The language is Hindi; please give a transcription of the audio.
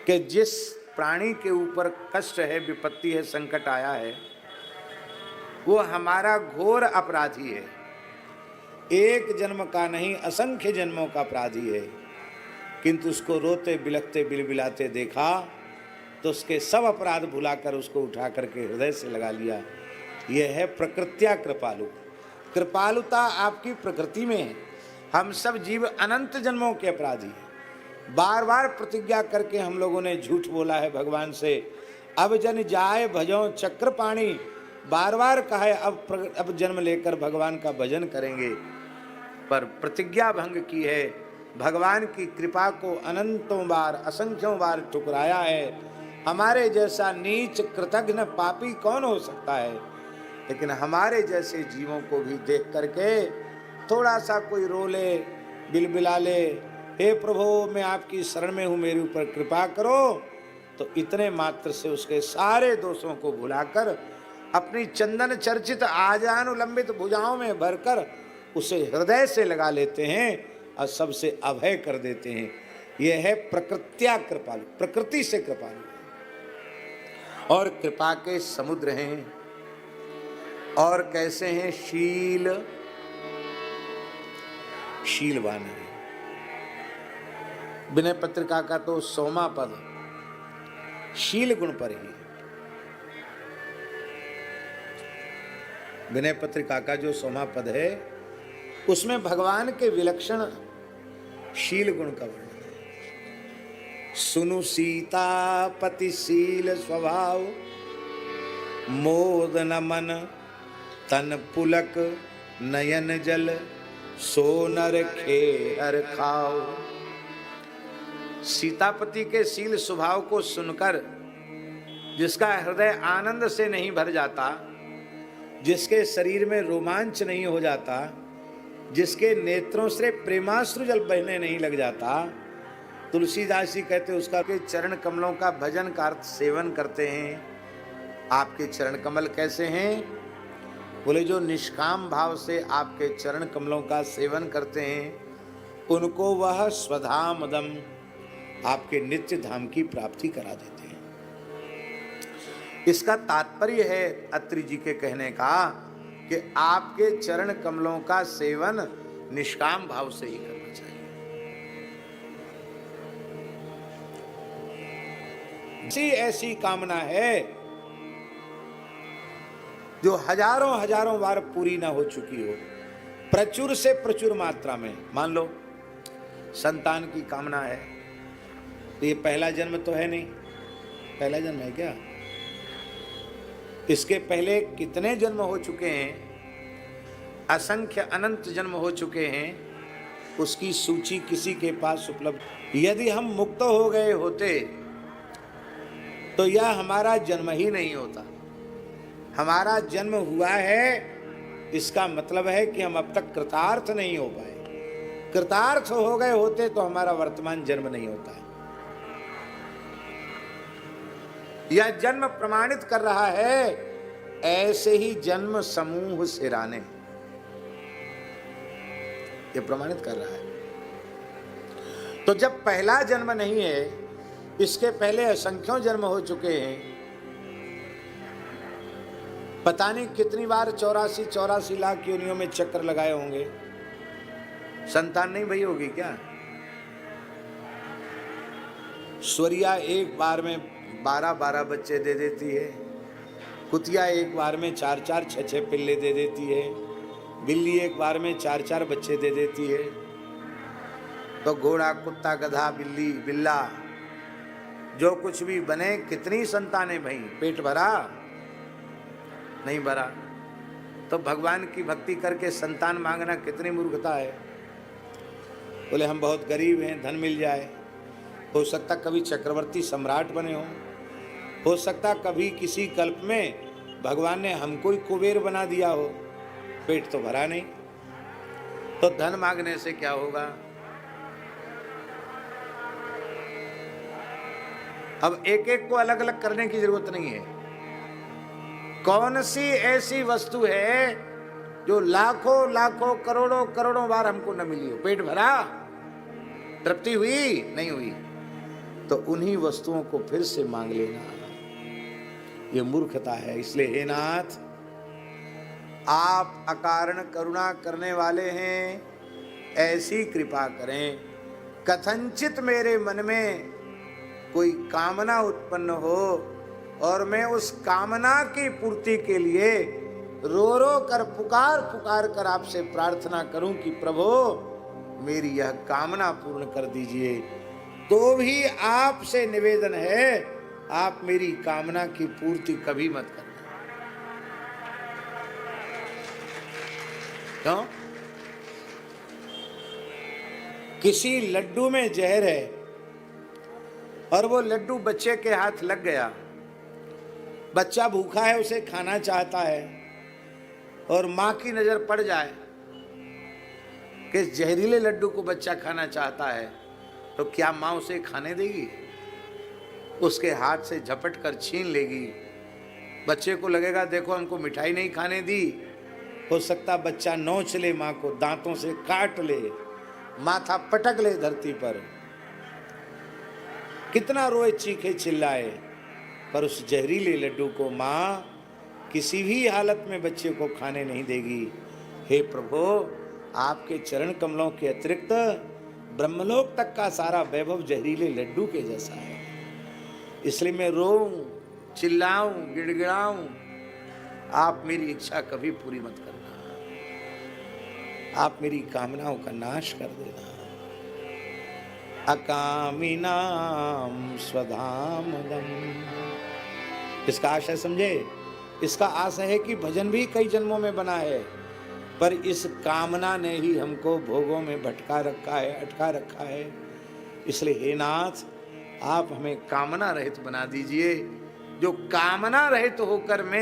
कि जिस प्राणी के ऊपर कष्ट है, विपत्ति है, संकट आया है, वो हमारा घोर अपराधी है। एक जन्म का नहीं, असंख्य जन्मों का अपराधी है, किंतु उसको रोते बिलखते बिलबिलाते देखा तो उसके सब अपराध भुलाकर उसको उठा करके हृदय से लगा लिया। यह है प्रकृत्या कृपालु। कृपालुता आपकी प्रकृति में है। हम सब जीव अनंत जन्मों के अपराधी हैं। बार बार प्रतिज्ञा करके हम लोगों ने झूठ बोला है भगवान से, अब जन जाए भजो चक्र पाणी। बार बार कहा है अब जन्म लेकर भगवान का भजन करेंगे, पर प्रतिज्ञा भंग की है। भगवान की कृपा को अनंतों बार, असंख्यों बार ठुकराया है। हमारे जैसा नीच कृतघ्न पापी कौन हो सकता है? लेकिन हमारे जैसे जीवों को भी देख करके थोड़ा सा कोई रो ले, बिलबिला ले, हे प्रभु मैं आपकी शरण में हूँ, मेरे ऊपर कृपा करो, तो इतने मात्र से उसके सारे दोषों को भुलाकर अपनी चंदन चर्चित आजानुलंबित भुजाओं में भरकर उसे हृदय से लगा लेते हैं और सबसे अभय कर देते हैं। यह है प्रकृत्या कृपालु, प्रकृति से कृपालु और कृपा के समुद्र हैं। और कैसे हैं? शीलवान है। विनय पत्रिका का तो 100वां पद शील गुण पर ही। विनय पत्रिका का जो 100वां पद है उसमें भगवान के विलक्षण शील गुण का वर्णन है। सुनु सीतापति शील स्वभाव, मोद न मन तन पुलक नयन जल, सो नर खेहर खाओ। सीतापति के शील स्वभाव को सुनकर जिसका हृदय आनंद से नहीं भर जाता, जिसके शरीर में रोमांच नहीं हो जाता, जिसके नेत्रों से प्रेमाश्रु जल बहने नहीं लग जाता, तुलसीदास जी कहते उसका के चरण कमलों का भजन का अर्थ सेवन करते हैं। आपके चरण कमल कैसे हैं? बोले जो निष्काम भाव से आपके चरण कमलों का सेवन करते हैं उनको वह स्वधामदम आपके नित्य धाम की प्राप्ति करा देते हैं। इसका तात्पर्य है अत्रि जी के कहने का कि आपके चरण कमलों का सेवन निष्काम भाव से ही करना चाहिए। ऐसी कामना है जो हजारों हजारों बार पूरी ना हो चुकी हो, प्रचुर से प्रचुर मात्रा में। मान लो संतान की कामना है, तो ये पहला जन्म तो है नहीं, पहला जन्म है क्या? इसके पहले कितने जन्म हो चुके हैं, असंख्य अनंत जन्म हो चुके हैं, उसकी सूची किसी के पास उपलब्ध। यदि हम मुक्त हो गए होते तो यह हमारा जन्म ही नहीं होता। हमारा जन्म हुआ है, इसका मतलब है कि हम अब तक कृतार्थ नहीं हो पाए। कृतार्थ हो गए होते तो हमारा वर्तमान जन्म नहीं होता है। यह जन्म प्रमाणित कर रहा है, ऐसे ही जन्म समूह सिराने, यह प्रमाणित कर रहा है। तो जब पहला जन्म नहीं है, इसके पहले असंख्यों जन्म हो चुके हैं। पता नहीं कितनी बार 84 लाख योनियों में चक्कर लगाए होंगे, संतान नहीं भई होगी क्या? स्वरिया एक बार में 12 बच्चे दे देती है, कुतिया एक बार में 4 6 पिल्ले दे देती है, बिल्ली एक बार में 4 बच्चे दे देती है। तो घोड़ा, कुत्ता, गधा, बिल्ली, बिल्ला, जो कुछ भी बने, कितनी संतानें भई, पेट भरा? नहीं भरा। तो भगवान की भक्ति करके संतान मांगना कितनी मूर्खता है। बोले हम बहुत गरीब हैं, धन मिल जाए। हो सकता कभी चक्रवर्ती सम्राट बने हो सकता कभी किसी कल्प में भगवान ने हमको ही कुबेर बना दिया हो, पेट तो भरा नहीं। तो धन मांगने से क्या होगा? अब एक एक को अलग अलग करने की जरूरत नहीं है। कौन सी ऐसी वस्तु है जो लाखों करोड़ों बार हमको न मिली हो? पेट भरा? तृप्ति हुई? नहीं हुई। तो उन्हीं वस्तुओं को फिर से मांग लेना, ये मूर्खता है। इसलिए हे नाथ, आप अकारण करुणा करने वाले हैं, ऐसी कृपा करें कथनचित मेरे मन में कोई कामना उत्पन्न हो और मैं उस कामना की पूर्ति के लिए रो रो कर पुकार पुकार कर आपसे प्रार्थना करूं कि प्रभु मेरी यह कामना पूर्ण कर दीजिए, तो भी आपसे निवेदन है आप मेरी कामना की पूर्ति कभी मत करना। क्यों? किसी लड्डू में जहर है और वो लड्डू बच्चे के हाथ लग गया, बच्चा भूखा है, उसे खाना चाहता है और मां की नजर पड़ जाए कि जहरीले लड्डू को बच्चा खाना चाहता है, तो क्या मां उसे खाने देगी? उसके हाथ से झपट कर छीन लेगी। बच्चे को लगेगा देखो हमको मिठाई नहीं खाने दी, हो सकता बच्चा नोच ले मां को, दांतों से काट ले, माथा पटक ले धरती पर, कितना रोए चीखे चिल्लाए, पर उस जहरीले लड्डू को मां किसी भी हालत में बच्चे को खाने नहीं देगी। हे प्रभु, आपके चरण कमलों के अतिरिक्त ब्रह्मलोक तक का सारा वैभव जहरीले लड्डू के जैसा है। इसलिए मैं रोऊं, चिल्लाऊं, गिड़गिड़ाऊं, आप मेरी इच्छा कभी पूरी मत करना, आप मेरी कामनाओं का नाश कर देना। अकामिनाम स्वधामदम, इसका आशय समझे। इसका आशय है कि भजन भी कई जन्मों में बना है, पर इस कामना ने ही हमको भोगों में भटका रखा है, अटका रखा है। इसलिए हे नाथ, आप हमें कामना रहित बना दीजिए। जो कामना रहित होकर मैं